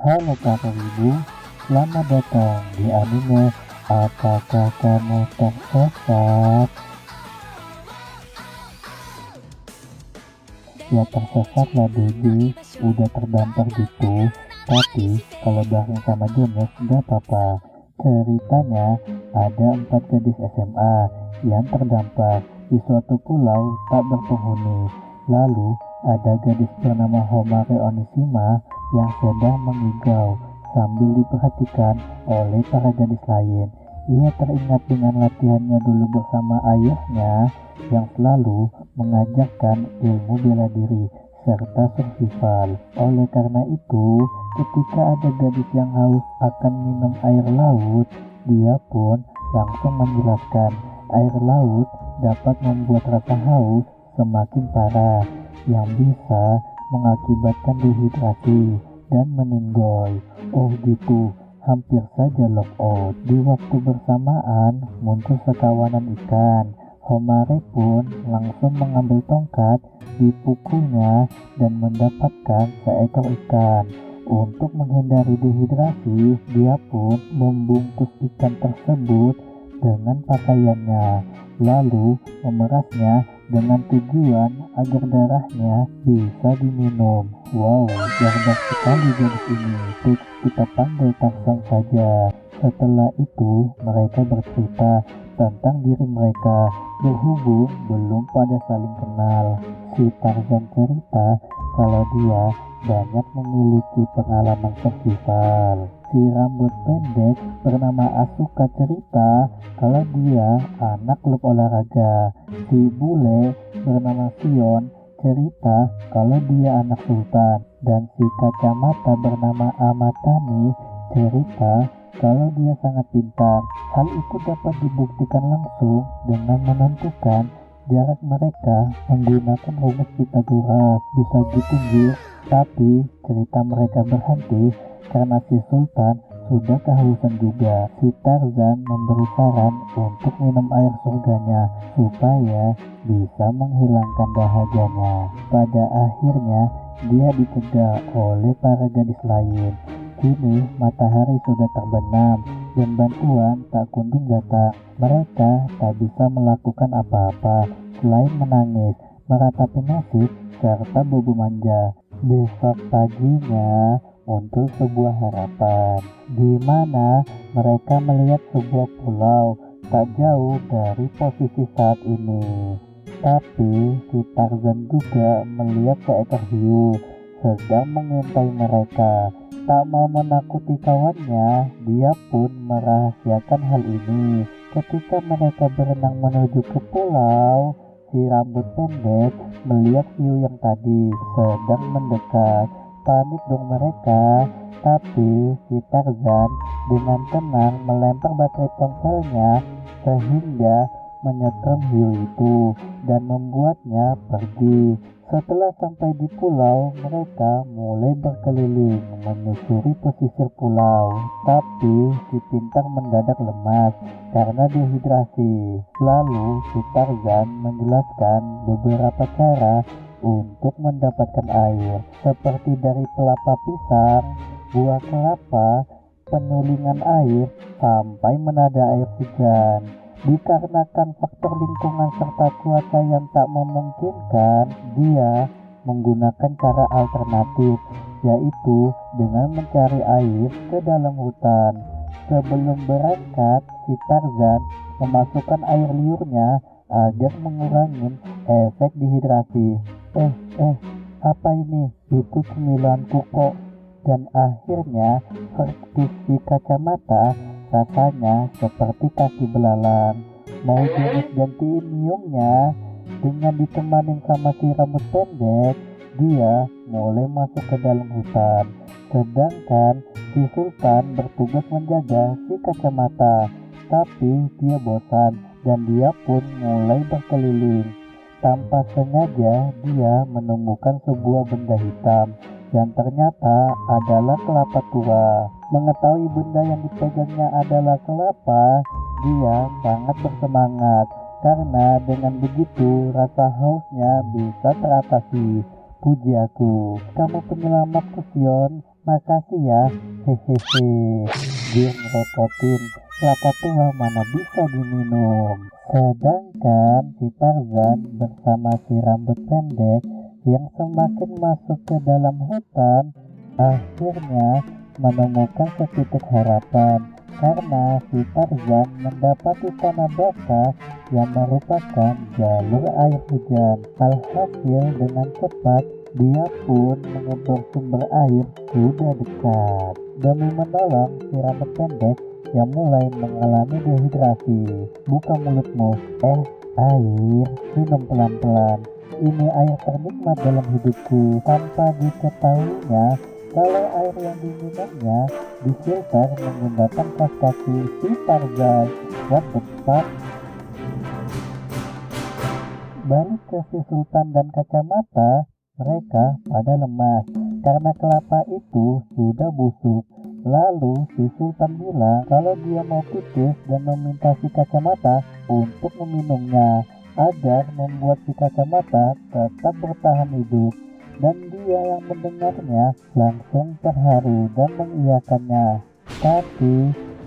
Halo Kakak Ibu, selamat datang di anime Apakah Kamu Tersesat? Ya tersesat lah baby, udah terdampar gitu. Tapi kalau bareng sama Jonas gak apa-apa. Ceritanya ada 4 gadis SMA yang terdampar di suatu pulau tak berpenghuni. Lalu ada gadis bernama Homare Onishima yang sedang mengigau sambil diperhatikan oleh para gadis lain. Ia teringat dengan latihannya dulu bersama ayahnya yang selalu mengajarkan ilmu bela diri serta survival. Oleh karena itu, ketika ada gadis yang haus akan minum air laut, dia pun langsung menjelaskan air laut dapat membuat rasa haus semakin parah yang bisa mengakibatkan dehidrasi dan meninggoy. Oh gitu, hampir saja lock out. Di waktu bersamaan muncul sekawanan ikan. Homare pun langsung mengambil tongkat, dipukulnya dan mendapatkan seekor ikan. Untuk menghindari dehidrasi, dia pun membungkus ikan tersebut dengan pakaiannya, lalu memerasnya dengan tujuan agar darahnya bisa diminum. Wow, cerdas sekali gadis ini. Kita panggil Tarzan saja. Setelah itu, mereka bercerita tentang diri mereka, berhubung belum pada saling kenal. Si Tarzan cerita kalau dia banyak memiliki pengalaman survival. Si rambut pendek bernama Asuka cerita kalau dia anak klub olahraga. Si bule bernama Sion cerita kalau dia anak sultan. Dan si kacamata bernama Amatani cerita kalau dia sangat pintar. Hal itu dapat dibuktikan langsung dengan menentukan jarak mereka menggunakan rumus Pythagoras. Bisa gitu Gil. Tapi cerita mereka berhenti karena si sultan sudah kehausan juga. Si Tarzan memberi saran untuk minum air surganya supaya bisa menghilangkan dahaganya. Pada akhirnya dia dicegah oleh para gadis lain. Kini matahari sudah terbenam dan bantuan tak kunjung datang. Mereka tak bisa melakukan apa-apa selain menangis, meratapi nasib, serta bobo manja. Besok paginya muncul sebuah harapan, di mana mereka melihat sebuah pulau tak jauh dari posisi saat ini. Tapi si Tarzan juga melihat seekor hiu sedang mengintai mereka. Tak mau menakuti kawannya, dia pun merahasiakan hal ini. Ketika mereka berenang menuju ke pulau, si rambut pendek melihat hiu yang tadi sedang mendekat. Panik dong mereka, tapi si Tarzan dengan tenang melempar baterai ponselnya sehingga menyetrum hiu itu dan membuatnya pergi. Setelah sampai di pulau, mereka mulai berkeliling menyusuri pesisir pulau. Tapi si pintar mendadak lemas karena dehidrasi. Lalu si Tarzan menjelaskan beberapa cara untuk mendapatkan air, seperti dari pelapa pisang, buah kelapa, penyulingan air, sampai menada air hujan. Dikarenakan faktor lingkungan serta cuaca yang tak memungkinkan, dia menggunakan cara alternatif, yaitu dengan mencari air ke dalam hutan. Sebelum berangkat, si Tarzan memasukkan air liurnya agar mengurangi efek dehidrasi. Apa ini? Itu cemilanku kok. Dan akhirnya versi kacamata rasanya seperti kaki belalang. Mau Jonas gantiin minumnya. Dengan ditemani sama si rambut pendek, dia mulai masuk ke dalam hutan. Sedangkan si sultan bertugas menjaga si kacamata. Tapi dia bosan dan dia pun mulai berkeliling. Tanpa sengaja dia menemukan sebuah benda hitam yang ternyata adalah kelapa tua. Mengetahui benda yang dipegangnya adalah kelapa, dia sangat bersemangat karena dengan begitu rasa hausnya bisa teratasi. Puji aku, kamu penyelamatku Sion. Makasih ya, hehehe. Dia ngerepotin, kelapa tua mana bisa diminum. Sedangkan si Tarzan bersama si rambut pendek yang semakin masuk ke dalam hutan, akhirnya menemukan setitik harapan karena si Tarzan mendapati tanah basah yang merupakan jalur air hujan. Alhasil dengan cepat dia pun mengebor sumber air sudah dekat demi menolong si rambut pendek yang mulai mengalami dehidrasi. Buka mulutmu, air, minum pelan-pelan. Ini air ternikmat dalam hidupku. Tanpa diketahuinya kalau air yang diminumnya difilter menggunakan kaos kaki si Tarzan. What the fuck? Balik ke si Sultan dan kacamata, mereka pada lemas karena kelapa itu sudah busuk. Lalu si Sultan bilang kalau dia mau pipis dan meminta si kacamata untuk meminumnya agar membuat si kacamata tetap bertahan hidup. Dan dia yang mendengarnya langsung terharu dan mengiyakannya. Tapi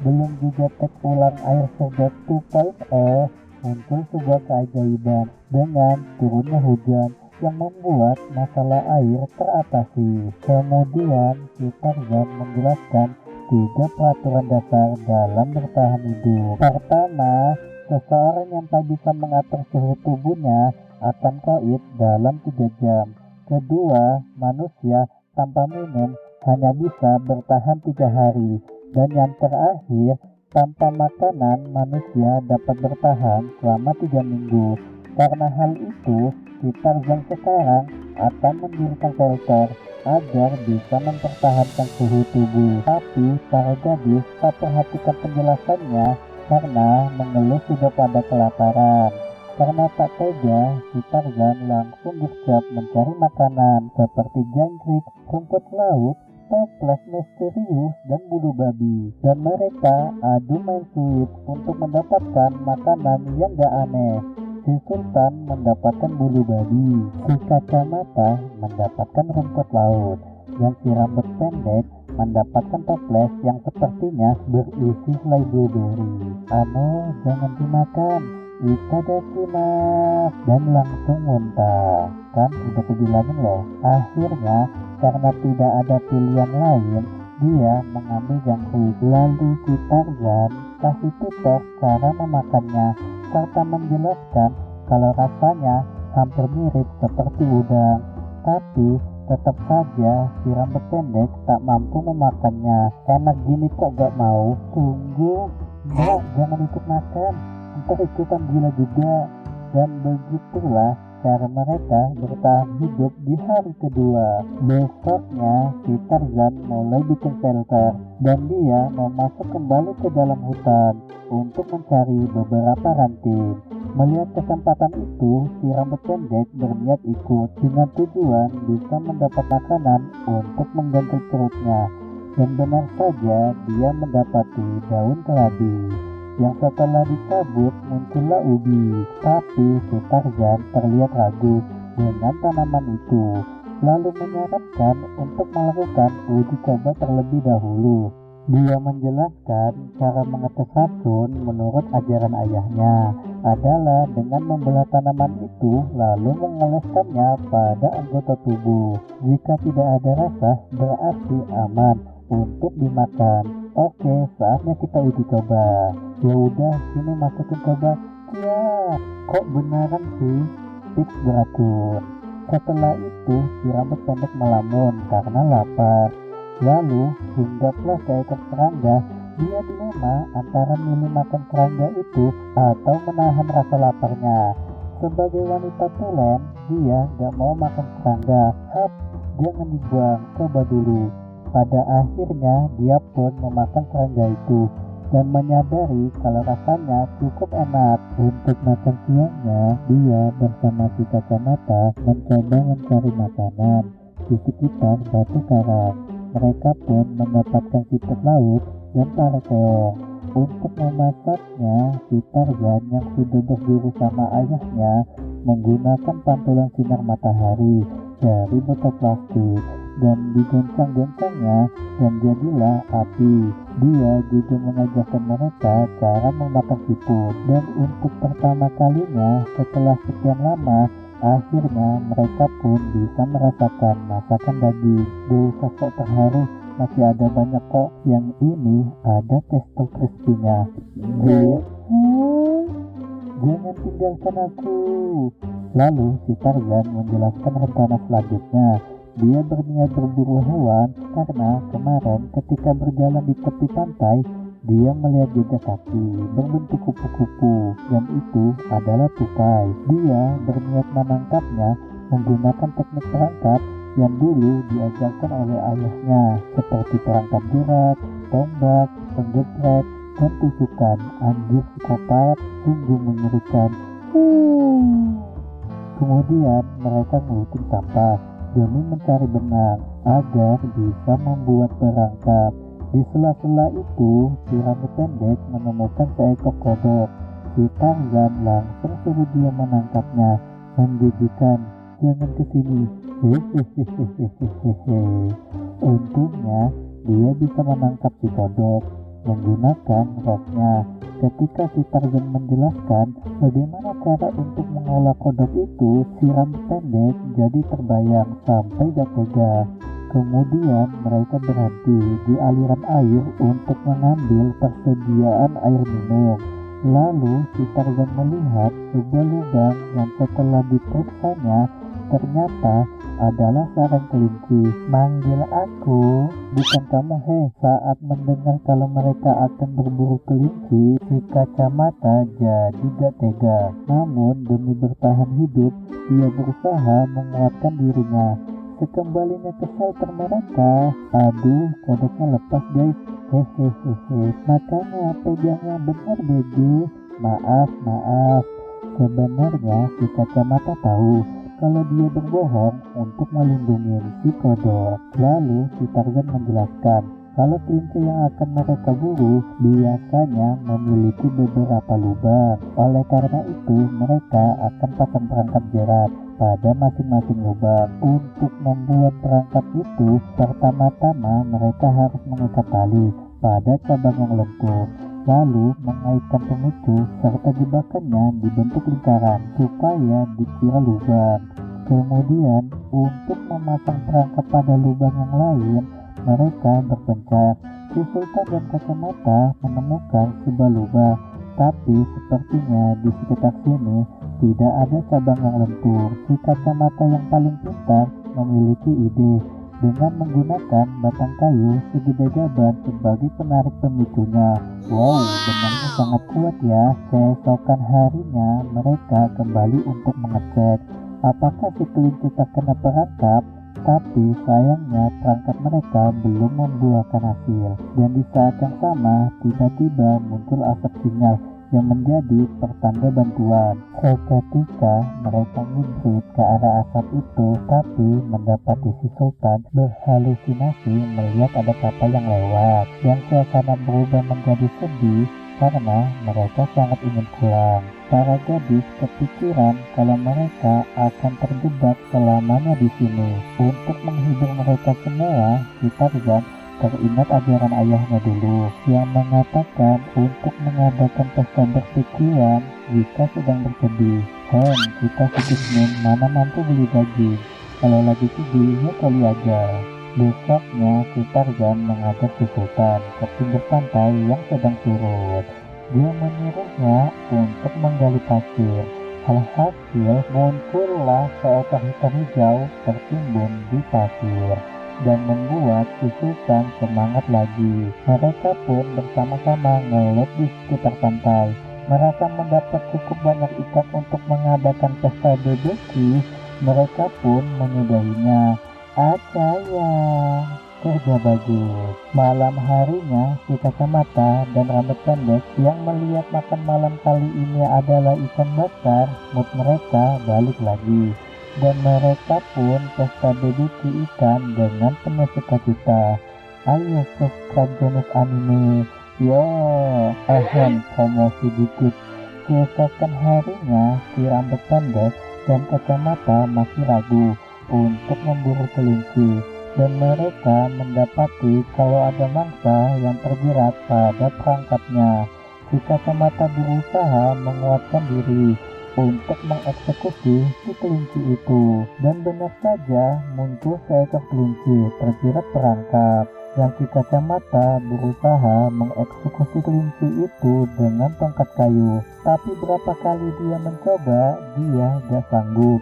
belum juga tek ulang air surga 2.0, muncul sebuah keajaiban dengan turunnya hujan yang membuat masalah air teratasi. Kemudian si Tarzan menjelaskan 3 peraturan dasar dalam bertahan hidup. Pertama, seseorang yang tak bisa mengatur suhu tubuhnya akan koid dalam 3 jam. Kedua, manusia tanpa minum hanya bisa bertahan 3 hari. Dan yang terakhir, tanpa makanan manusia dapat bertahan selama 3 minggu. Karena hal itu, si Tarzan sekarang akan mendirikan shelter agar bisa mempertahankan suhu tubuh. Tapi para gadis tak perhatikan penjelasannya karena mengeluh sudah pada kelaparan. Karena tak tega, si Tarzan langsung bersiap mencari makanan seperti jangkrik, rumput laut, toples misterius, dan bulu babi. Dan mereka adu main sulit untuk mendapatkan makanan yang gak aneh. Si Sultan mendapatkan bulu babi, si kacamata mendapatkan rumput laut, dan si rambut pendek mendapatkan toples yang sepertinya berisi selai blueberry. Jangan dimakan, itadakimasu, dan langsung muntah. Kan udah kubilangin loh. Akhirnya karena tidak ada pilihan lain, dia mengambil jangkrik. Lalu si Tarzan kasih tutor cara memakannya serta menjelaskan kalau rasanya hampir mirip seperti udang. Tapi tetap saja si rambut pendek tak mampu memakannya. Enak gini kok gak mau? Sungguh, mbak, jangan ikut makan, ntar ikutan gila juga. Dan begitulah cara mereka bertahan hidup di hari kedua. Besoknya si Tarzan mulai bikin shelter dan dia mau masuk kembali ke dalam hutan untuk mencari beberapa ranting. Melihat kesempatan itu, si rambut pendek berniat ikut dengan tujuan bisa mendapat makanan untuk mengganti perutnya. Dan benar saja dia mendapati daun kelabi yang setelah dicabut muncullah ubi. Tapi si Tarzan terlihat ragu dengan tanaman itu, lalu menyarankan untuk melakukan uji coba terlebih dahulu. Dia menjelaskan cara mengetes racun menurut ajaran ayahnya adalah dengan membelah tanaman itu lalu mengoleskannya pada anggota tubuh. Jika tidak ada rasa berarti aman untuk dimakan. Oke, saatnya kita uji coba. Ya udah, sini masukin coba. Ya, kok beneran sih? Fix beracun. Setelah itu, si rambut pendek melamun karena lapar. Lalu, hinggaplah seekor serangga. Dia dilema antara milih makan serangga itu atau menahan rasa laparnya. Sebagai wanita tulen, dia gak mau makan serangga. Hap, jangan dibuang, coba dulu. Pada akhirnya, dia pun memakan serangga itu dan menyadari kalau rasanya cukup enak. Untuk makan siangnya, dia bersama si kacamata mencoba mencari makanan di sekitar batu karang. Mereka pun mendapatkan siput laut dan para keong. Untuk memasaknya, si Tarzan yang sudah berguru sama ayahnya menggunakan pantulan sinar matahari dari botol plastik dan digoncang-goncangnya dan jadilah api. Dia juga mengajarkan mereka cara memakan siput, dan untuk pertama kalinya setelah sekian lama, akhirnya mereka pun bisa merasakan masakan daging. Duh, kakak terharu, masih ada banyak kok. Yang ini ada tekstur crispy-nya. Jin, jangan tinggalkan aku. Lalu si Tarzan menjelaskan rencana selanjutnya. Dia berniat berburu hewan karena kemarin ketika berjalan di tepi pantai, dia melihat jejak kaki berbentuk kupu-kupu, dan itu adalah tupai. Dia berniat menangkapnya menggunakan teknik perangkap yang dulu diajarkan oleh ayahnya, seperti perangkap jerat, tombak, penggeprek, dan tusukan. Anjir, psikopat, sungguh mengerikan. Kemudian mereka ngeluting sampah demi mencari benang agar bisa membuat perangkap. Di sela-sela itu, si rambut pendek menemukan seekor kodok. Si Tarzan langsung suruh dia menangkapnya. Menjijikan, jangan kesini. Hehehehehehe. Untungnya dia bisa menangkap si kodok menggunakan roknya. Ketika si Tarzan menjelaskan bagaimana cara untuk mengolah kodok itu, si rambut pendek jadi terbayang sampai gak tega. Kemudian mereka berhenti di aliran air untuk mengambil persediaan air minum. Lalu si Tarzan melihat sebuah lubang yang setelah diperiksanya ternyata adalah sarang kelinci. Manggil aku, bukan kamu he. Saat mendengar kalau mereka akan berburu kelinci, si kacamata jadi gak tega. Namun demi bertahan hidup, dia berusaha menguatkan dirinya. Sekembalinya ke shelter mereka, aduh, kodoknya lepas guys. Hehehehe, makanya pegangnya benar BG. Maaf. Sebenarnya si kacamata tahu kalau dia berbohong untuk melindungi si kodok. Lalu si Tarzan menjelaskan kalau kelinci yang akan mereka buru biasanya memiliki beberapa lubang. Oleh karena itu mereka akan pasang perangkap jerat pada masing-masing lubang. Untuk membuat perangkap itu, pertama-tama mereka harus mengikat tali pada cabang yang lentur, lalu mengaitkan pemicu serta jebakannya dibentuk lingkaran supaya dikira lubang. Kemudian untuk memasang perangkap pada lubang yang lain, mereka berpencar. Si Sultan dan kacamata menemukan sebuah lubang, tapi sepertinya di sekitar sini tidak ada cabang yang lentur. Si kacamata yang paling pintar memiliki ide dengan menggunakan batang kayu segede gaban sebagai penarik pemicunya. Wow, benangnya sangat kuat ya. Keesokan harinya mereka kembali untuk mengecek apakah si kelinci terkena perangkap. Tapi sayangnya perangkap mereka belum membuahkan hasil. Dan di saat yang sama tiba-tiba muncul asap sinyal yang menjadi pertanda bantuan. Seketika mereka ngintip ke arah asap itu, tapi mendapati si Sultan berhalusinasi melihat ada kapal yang lewat. Yang suasana berubah menjadi sedih karena mereka sangat ingin pulang. Para gadis kepikiran kalau mereka akan terjebak selamanya di sini. Untuk menghibur mereka semua, si Tarzan teringat ajaran ayahnya dulu yang mengatakan untuk mengadakan pesta berpikiran jika sedang bersedih. Kita sedih mana mampu beli daging. Kalau lagi sedih ya kali aja. Besoknya si Tarzan mengajak si Sultan ke pinggir pantai yang sedang surut. Dia menyuruhnya untuk menggali pasir. Alhasil muncullah seekor hitam hijau tertimbun di pasir dan membuat si Sultan semangat lagi. Mereka pun bersama-sama ngelut di sekitar pantai. Merasa mendapat cukup banyak ikan untuk mengadakan pesta BBQ, mereka pun menyudahinya. Acaya, kerja bagus. Malam harinya si kacamata dan rambut pendek yang melihat makan malam kali ini adalah ikan bakar, mood mereka balik lagi. Dan mereka pun pesta BBQ ikan dengan penuh sukacita. Ayo subscribe Jonas Anime. Yo, promosi dikit. Keesokan harinya si rambut pendek dan kacamata masih ragu untuk memburu kelinci. dan mereka mendapati kalau ada mangsa yang terjerat pada perangkapnya. Si kacamata berusaha menguatkan diri untuk mengeksekusi si kelinci itu, dan benar saja muncul seekor kelinci terjerat perangkap. Dan si kacamata berusaha mengeksekusi kelinci itu dengan tongkat kayu, tapi berapa kali dia mencoba, dia gak sanggup.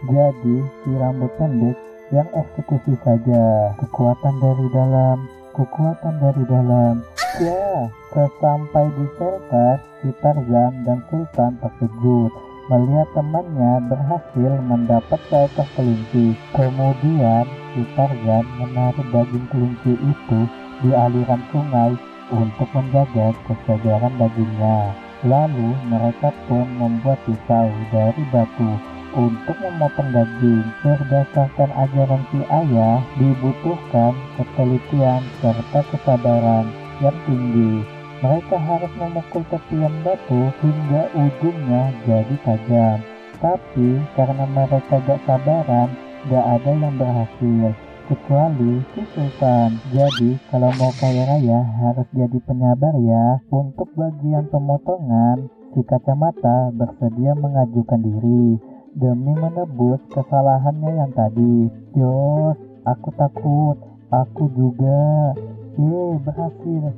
Jadi si rambut pendek yang eksekusi saja. Kekuatan dari dalam, kekuatan dari dalam. Ya, sesampai di shelter, si Tarzan dan Sultan terkejut melihat temannya berhasil mendapat seekor kelinci. Kemudian si Tarzan menaruh daging kelinci itu di aliran sungai untuk menjaga kesegaran dagingnya. Lalu mereka pun membuat pisau dari batu untuk memotong daging. Berdasarkan ajaran si ayah, dibutuhkan ketelitian serta kesabaran yang tinggi. Mereka harus memukul tepian batu hingga ujungnya jadi tajam. Tapi karena mereka gak sabaran, gak ada yang berhasil kecuali si Sultan. Jadi kalau mau kaya raya harus jadi penyabar ya. Untuk bagian pemotongan, si kacamata bersedia mengajukan diri demi menebus kesalahannya yang tadi. Jos, aku takut, aku juga. Berhasil.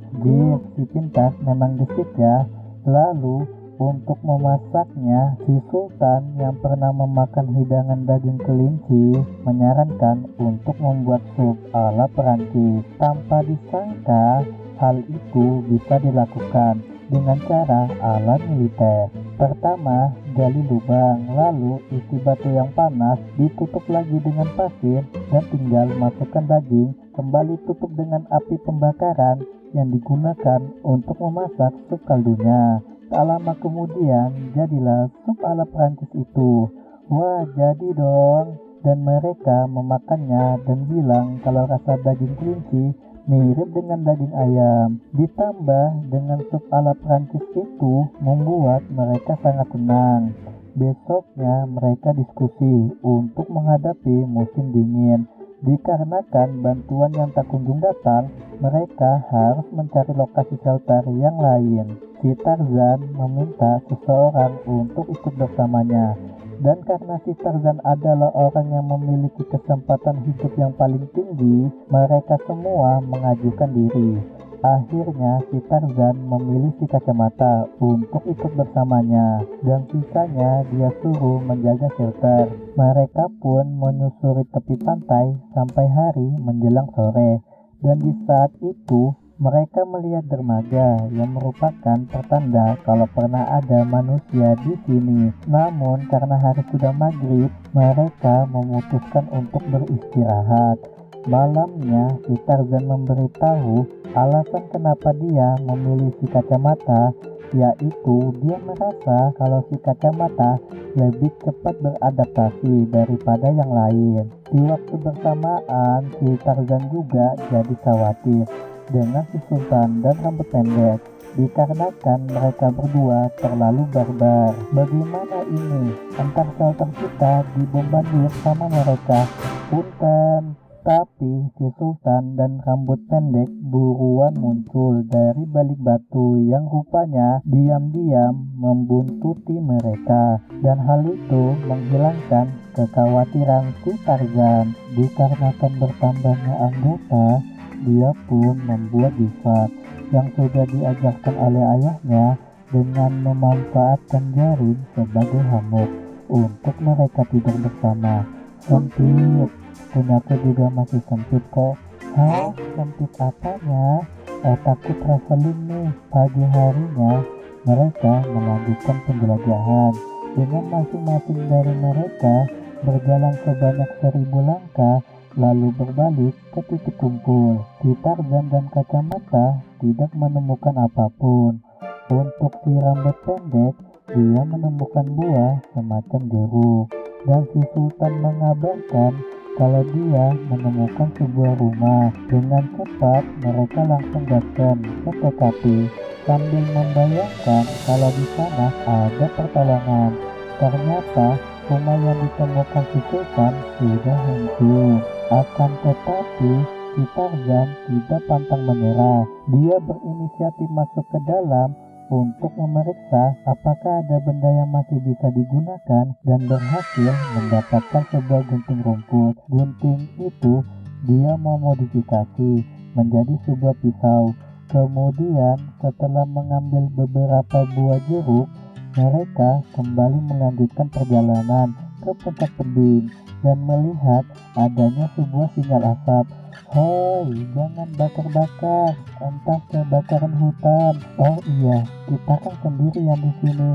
Si pintar memang gesit ya. Lalu untuk memasaknya, si Sultan yang pernah memakan hidangan daging kelinci menyarankan untuk membuat sup ala Perancis. Tanpa disangka hal itu bisa dilakukan dengan cara ala militer. Pertama, gali lubang, lalu isi batu yang panas, ditutup lagi dengan pasir, dan tinggal masukkan daging, kembali tutup dengan api pembakaran yang digunakan untuk memasak sup kaldunya. Tak lama kemudian, jadilah sup ala Perancis itu. Wah, jadi dong. Dan mereka memakannya dan bilang kalau rasa daging kelinci mirip dengan daging ayam. Ditambah dengan sup ala Perancis itu membuat mereka sangat tenang. Besoknya mereka diskusi untuk menghadapi musim dingin. Dikarenakan bantuan yang tak kunjung datang, mereka harus mencari lokasi shelter yang lain. Si Tarzan meminta seseorang untuk ikut bersamanya. Dan karena si Tarzan adalah orang yang memiliki kesempatan hidup yang paling tinggi, mereka semua mengajukan diri. Akhirnya si Tarzan memilih si kacamata untuk ikut bersamanya, dan sisanya dia suruh menjaga shelter. Mereka pun menyusuri tepi pantai sampai hari menjelang sore, dan di saat itu mereka melihat dermaga yang merupakan pertanda kalau pernah ada manusia di sini. Namun karena hari sudah maghrib, mereka memutuskan untuk beristirahat. Malamnya si Tarzan memberitahu alasan kenapa dia memilih si kacamata, yaitu dia merasa kalau si kacamata lebih cepat beradaptasi daripada yang lain. Di waktu bersamaan si Tarzan juga jadi khawatir dengan si Sultan dan rambut pendek, dikarenakan mereka berdua terlalu barbar. Bagaimana ini? Antar shelter kita dibombardir sama mereka. Punten. Tapi si Sultan dan rambut pendek buruan muncul dari balik batu yang rupanya diam-diam membuntuti mereka, dan hal itu menghilangkan kekhawatiran si Tarzan. Dikarenakan bertambahnya anggota, dia pun membuat difat yang sudah diajarkan oleh ayahnya dengan memanfaatkan jaring sebagai hammock untuk mereka tidur bersama. Sempit, punyaku juga masih sempit kok. Hah? Sempit apanya? Otakku traveling nih. Pagi harinya mereka melanjutkan penjelajahan dengan masing-masing dari mereka berjalan sebanyak 1000 langkah, lalu berbalik ke titik kumpul. Si Tarzan dan kacamata tidak menemukan apapun. Untuk si rambut pendek, dia menemukan buah semacam jeruk. Dan si Sultan mengabarkan kalau dia menemukan sebuah rumah. Dengan cepat mereka langsung datang ke TKP sambil membayangkan kalau di sana ada pertolongan. Ternyata rumah yang ditemukan si Sultan sudah hancur. Akan tetapi, si Tarzan tidak pantang menyerah. Dia berinisiatif masuk ke dalam untuk memeriksa apakah ada benda yang masih bisa digunakan dan berhasil mendapatkan sebuah gunting rumput. Gunting itu dia mau modifikasi menjadi sebuah pisau. Kemudian setelah mengambil beberapa buah jeruk, mereka kembali melanjutkan perjalanan ke puncak tebing dan melihat adanya sebuah sinyal asap. Hoi, jangan bakar-bakar, entah kebakaran hutan. Oh iya, kita kan sendirian di sini.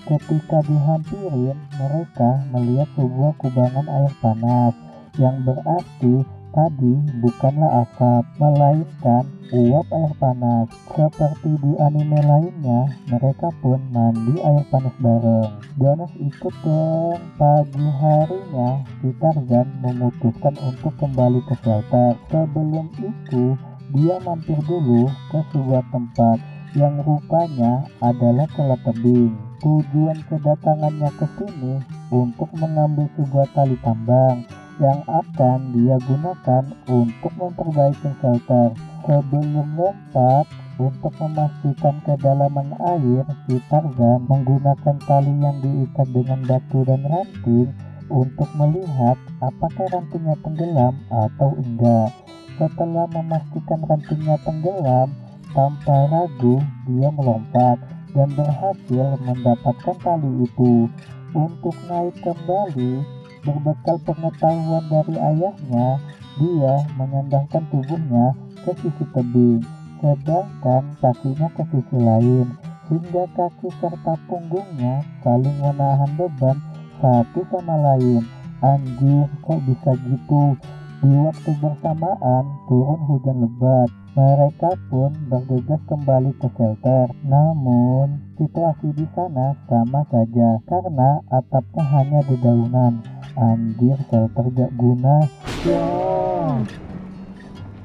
Ketika dihampirin, mereka melihat sebuah kubangan air panas, yang berarti tadi bukanlah asap, melainkan uap air panas. Seperti di anime lainnya, mereka pun mandi air panas bareng. Jonas ikut dong. Pagi harinya, si Tarzan memutuskan untuk kembali ke shelter. Sebelum itu, dia mampir dulu ke sebuah tempat yang rupanya adalah celah tebing. Tujuan kedatangannya ke sini untuk mengambil sebuah tali tambang yang akan dia gunakan untuk memperbaiki shelter. Sebelum lompat, untuk memastikan kedalaman air, si Tarzan menggunakan tali yang diikat dengan batu dan ranting untuk melihat apakah rantingnya tenggelam atau enggak. Setelah memastikan rantingnya tenggelam, tanpa ragu dia melompat dan berhasil mendapatkan tali itu. Untuk naik kembali, berbekal pengetahuan dari ayahnya, dia menyandangkan tubuhnya ke sisi tebing, sedangkan kakinya ke sisi lain, hingga kaki serta punggungnya saling menahan beban satu sama lain. Anjir, kok bisa gitu? Di waktu bersamaan turun hujan lebat. Mereka pun bergegas kembali ke shelter. Namun, situasi di sana sama saja karena atapnya hanya dedaunan. Anjir, shelter gak guna. Ya.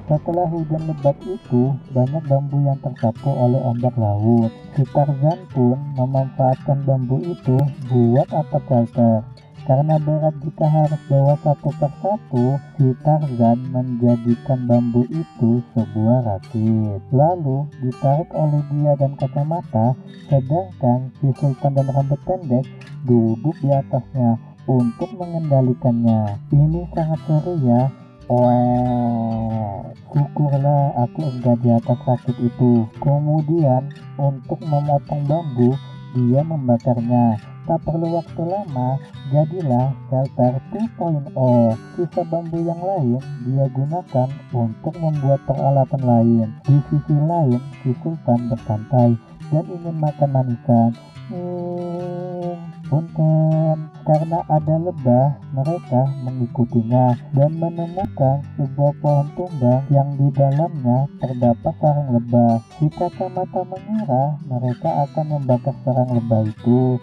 Setelah hujan lebat itu, banyak bambu yang tersapu oleh ombak laut. Si Tarzan pun memanfaatkan bambu itu buat atap shelter. Karena berat jika harus bawa satu persatu, si Tarzan menjadikan bambu itu sebuah rakit. Lalu ditarik oleh dia dan kacamata, sedangkan si Sultan dan rambut pendek duduk di atasnya untuk mengendalikannya. Ini sangat seru ya. Wah, syukurlah aku enggak di atas rakit itu. Kemudian untuk memotong bambu, dia membakarnya. Tak perlu waktu lama, jadilah shelter 2.0. Sisa bambu yang lain dia gunakan untuk membuat peralatan lain. Di sisi lain, si Sultan bersantai dan ingin makan manisan. Punten, karena ada lebah, mereka mengikutinya dan menemukan sebuah pohon tumbang yang di dalamnya terdapat sarang lebah. Si kacamata mengira mereka akan membakar sarang lebah itu.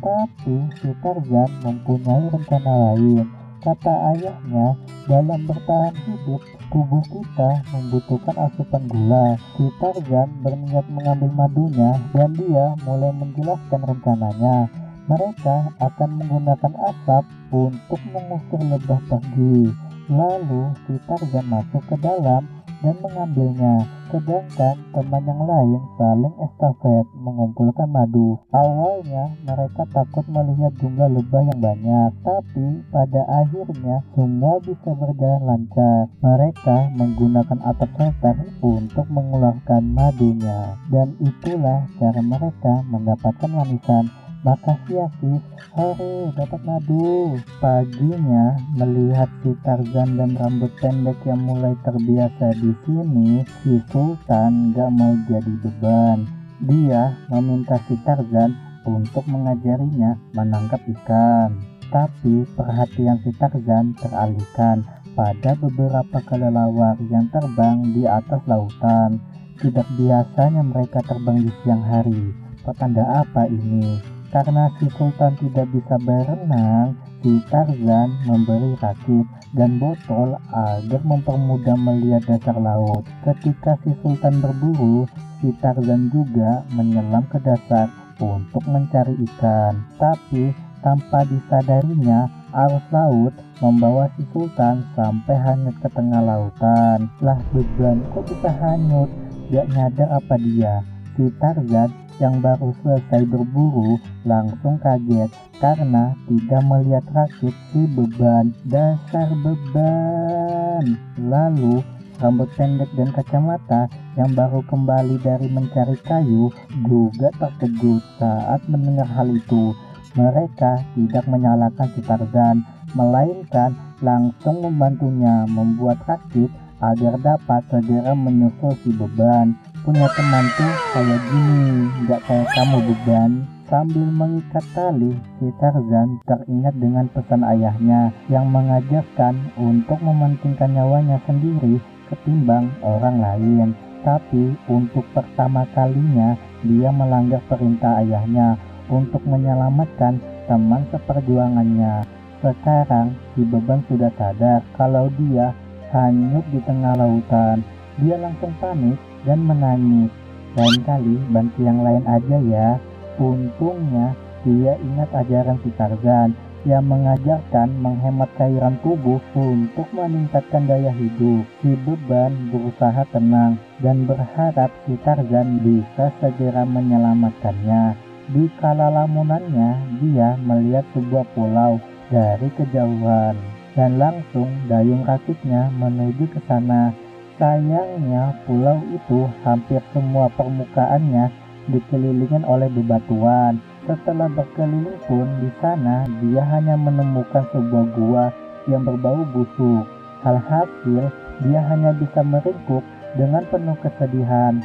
Tapi si Tarzan mempunyai rencana lain. Kata ayahnya, dalam bertahan hidup, tubuh kita membutuhkan asupan gula. Si Tarzan berniat mengambil madunya dan dia mulai menjelaskan rencananya. Mereka akan menggunakan asap untuk mengusir lebah pergi. Lalu si Tarzan masuk ke dalam dan mengambilnya, sedangkan teman yang lain saling estafet mengumpulkan madu. Awalnya mereka takut melihat jumlah lebah yang banyak, tapi pada akhirnya semua bisa berjalan lancar. Mereka menggunakan atap shelter untuk mengeluarkan madunya, dan itulah cara mereka mendapatkan manisan. Makasih ya sis, hore dapat madu. Paginya melihat si Tarzan dan rambut pendek yang mulai terbiasa di sini, si Sultan gak mau jadi beban. Dia meminta si Tarzan untuk mengajarinya menangkap ikan. Tapi perhatian si Tarzan teralihkan pada beberapa kelelawar yang terbang di atas lautan. Tidak biasanya mereka terbang di siang hari. Petanda apa ini? Karena si Sultan tidak bisa berenang, si Tarzan memberi rakit dan botol agar mempermudah melihat dasar laut. Ketika si Sultan berburu, si Tarzan juga menyelam ke dasar untuk mencari ikan. Tapi tanpa disadarinya, arus laut membawa si Sultan sampai hanyut ke tengah lautan. Lah beban kok bisa hanyut? Gak nyadar apa dia? Si Tarzan yang baru selesai berburu langsung kaget karena tidak melihat rakit si beban. Dasar beban. Lalu rambut pendek dan kacamata yang baru kembali dari mencari kayu juga terkejut saat mendengar hal itu. Mereka tidak menyalahkan si Tarzan, melainkan langsung membantunya membuat rakit agar dapat segera menyusul si beban. Punya teman tuh kayak gini, gak kayak kamu beban. Sambil mengikat tali, si Tarzan teringat dengan pesan ayahnya yang mengajarkan untuk mementingkan nyawanya sendiri ketimbang orang lain. Tapi untuk pertama kalinya dia melanggar perintah ayahnya untuk menyelamatkan teman seperjuangannya. Sekarang si beban sudah sadar kalau dia hanyut di tengah lautan. Dia langsung panik dan menangis. Lain kali bantu yang lain aja ya. Untungnya dia ingat ajaran si Tarzan yang mengajarkan menghemat cairan tubuh untuk meningkatkan daya hidup. Si beban berusaha tenang dan berharap si Tarzan bisa segera menyelamatkannya. Di kala lamunannya, dia melihat sebuah pulau dari kejauhan dan langsung dayung rakitnya menuju ke sana. Sayangnya pulau itu hampir semua permukaannya dikelilingi oleh bebatuan. Setelah berkeliling pun di sana dia hanya menemukan sebuah gua yang berbau busuk. Alhasil dia hanya bisa meringkuk dengan penuh kesedihan.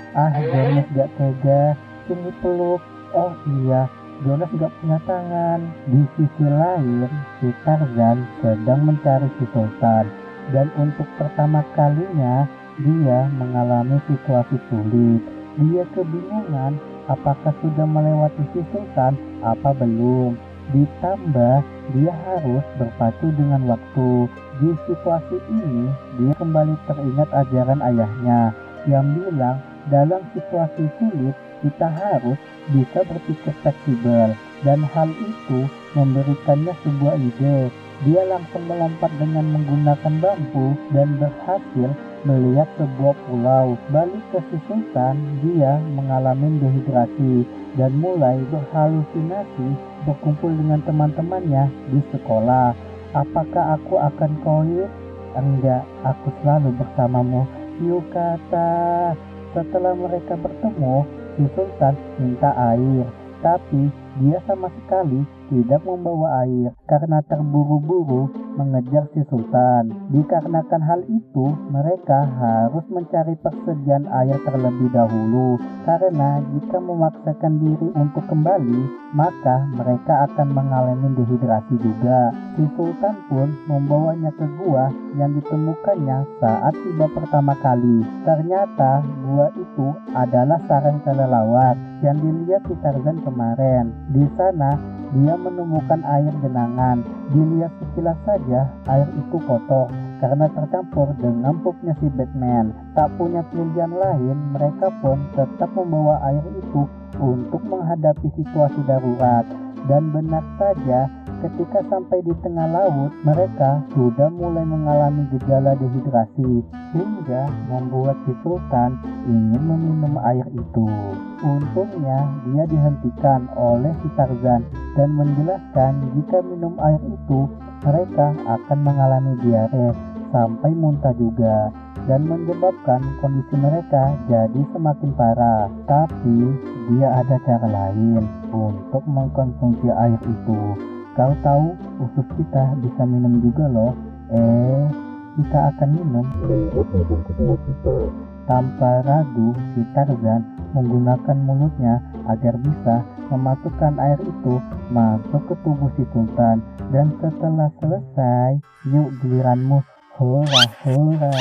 Jonas gak tega, sini peluk. Oh iya, Jonas gak punya tangan. Di sisi lain, si Tarzan sedang mencari si Sultan. Dan untuk pertama kalinya dia mengalami situasi sulit. Dia kebingungan apakah sudah melewati si Sultan apa belum. Ditambah dia harus berpacu dengan waktu. Di situasi ini dia kembali teringat ajaran ayahnya yang bilang dalam situasi sulit kita harus bisa berpikir fleksibel, dan hal itu memberikannya sebuah ide. Dia langsung melompat dengan menggunakan bambu dan berhasil melihat sebuah pulau. Balik ke si Sultan, dia mengalami dehidrasi dan mulai berhalusinasi berkumpul dengan teman-temannya di sekolah. Apakah aku akan koin? Enggak, aku selalu bersamamu, Yukata. Setelah mereka bertemu, si Sultan minta air, tapi dia sama sekali tidak membawa air karena terburu-buru mengejar si Sultan. Dikarenakan hal itu, mereka harus mencari persediaan air terlebih dahulu, karena jika memaksakan diri untuk kembali, maka mereka akan mengalami dehidrasi juga. Si Sultan pun membawanya ke gua yang ditemukannya saat tiba pertama kali. Ternyata gua itu adalah sarang kelelawar yang dilihat si Tarzan kemarin. Di sana dia menemukan air genangan. Dilihat sekilas saja air itu kotor karena tercampur dengan pupnya si Batman. Tak punya pilihan lain, mereka pun tetap membawa air itu untuk menghadapi situasi darurat. Dan benar saja, ketika sampai di tengah laut, mereka sudah mulai mengalami gejala dehidrasi hingga membuat si Sultan ingin meminum air itu. Untungnya dia dihentikan oleh si Tarzan dan menjelaskan jika minum air itu mereka akan mengalami diare sampai muntah juga, dan menyebabkan kondisi mereka jadi semakin parah. Tapi dia ada cara lain untuk mengkonsumsi air itu. Kau tahu usus kita bisa minum juga loh. Kita akan minum. Tanpa ragu, si Tarzan menggunakan mulutnya agar bisa memasukkan air itu masuk ke tubuh si Sultan. Dan setelah selesai, yuk giliranmu, hura hura.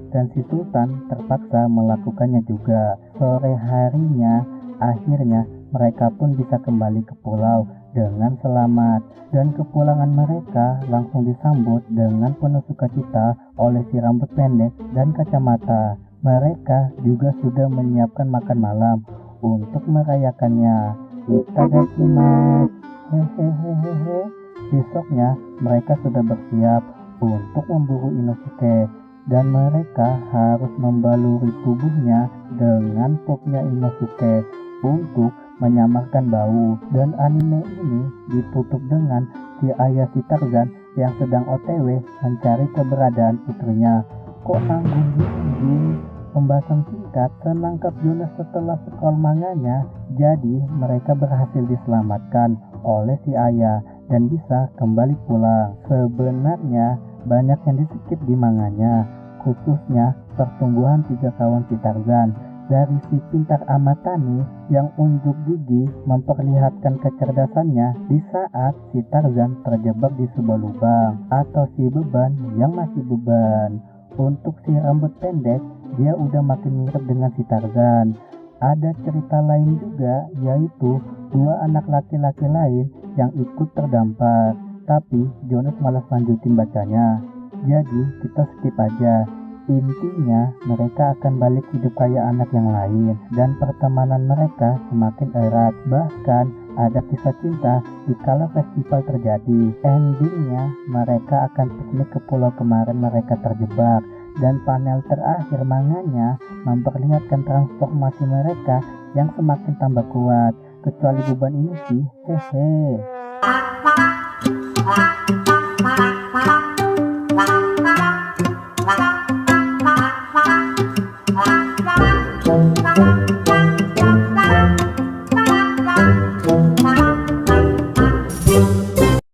Dan si Sultan terpaksa melakukannya juga. Sore harinya, akhirnya mereka pun bisa kembali ke pulau dengan selamat. Dan kepulangan mereka langsung disambut dengan penuh sukacita oleh si rambut pendek dan kacamata. Mereka juga sudah menyiapkan makan malam untuk merayakannya. Itadakimasu. Hehehehe. Besoknya mereka sudah bersiap untuk memburu Inosuke dan mereka harus membaluri tubuhnya dengan popnya Inosuke untuk menyamarkan bau. Dan anime ini ditutup dengan si ayah si Tarzan yang sedang OTW mencari keberadaan putrinya. Kok nanggung gini? Pembahasan singkat, senangkap Jonas setelah scroll manganya, jadi mereka berhasil diselamatkan oleh si ayah dan bisa kembali pulang. Sebenarnya banyak yang di-skip di manganya, khususnya pertumbuhan 3 kawan si Tarzan. Dari si pintar Amatani yang unjuk gigi memperlihatkan kecerdasannya di saat si Tarzan terjebak di sebuah lubang, atau si beban yang masih beban. Untuk si rambut pendek, dia udah makin mirip dengan si Tarzan. Ada cerita lain juga, yaitu 2 anak laki-laki lain yang ikut terdampar, tapi Jonas malas lanjutin bacanya, jadi kita skip aja. Intinya mereka akan balik hidup kayak anak yang lain dan pertemanan mereka semakin erat. Bahkan ada kisah cinta di kala festival terjadi. Endingnya mereka akan piknik ke pulau kemarin mereka terjebak, dan panel terakhir manganya memperlihatkan transformasi mereka yang semakin tambah kuat. Kecuali beban ini sih, hehe.